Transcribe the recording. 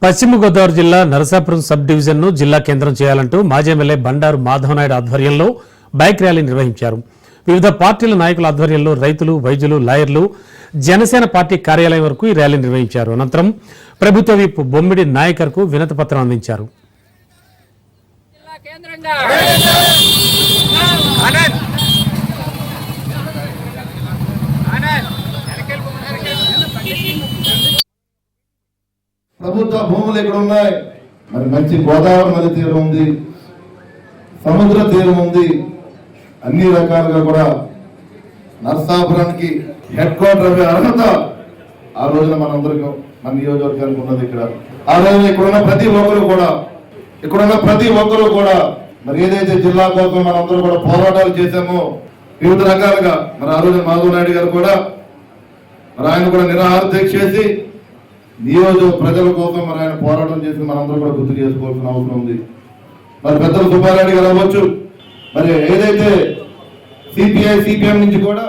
పశ్చిమ గోదావరి జిల్లా Narasapuram sub division ను జిల్లా కేంద్రం చేయాలంటూ మాజీ ఎమ్మెల్యే బండారు మాధవనాయుడు ఆధ్వర్యంలో బైక్ ర్యాలీ నిర్వహించారు. వివిధ పార్టీల నాయకుల ఆధ్వర్యంలో రైతులు, వైద్యులు, లాయర్లు, జనసేన పార్టీ కార్యాలయం వరకు ఈ ర్యాలీ నిర్వహించారు. అనంతరం ప్రభుత్వ విప్ బొమ్మిడి నాయకర్కు వినతి పత్రం అందించారు. ప్రభుత్వ భూములు ఇక్కడ ఉన్నాయి. మరి మంచి గోదావరి నది తీరం ఉంది, సముద్ర తీరం ఉంది. అన్ని రకాలుగా కూడా నరసాపురానికి హెడ్ క్వార్టర్ అర్హత ఆ రోజున మనందరికీ మన నియోజకవర్గానికి ఉన్నది. ఇక్కడ ఆ రోజున ఇక్కడున్న ప్రతి ఒక్కరూ కూడా మరి ఏదైతే జిల్లా కోసం మనందరూ కూడా పోరాటాలు చేశామో వివిధ రకాలుగా, మరి ఆ రోజున మాధవ్ నాయుడు గారు కూడా మరి ఆయన కూడా నిరాహార దీక్ష చేసి నియోజక ప్రజల కోసం మరి ఆయన పోరాటం చేసి మనందరూ కూడా గుర్తు చేసుకోవాల్సిన అవసరం ఉంది. మరి పెద్దలు సుబ్బారెడ్డి గారు అవ్వచ్చు, మరి ఏదైతే సిపిఐ సిపిఎం నుంచి కూడా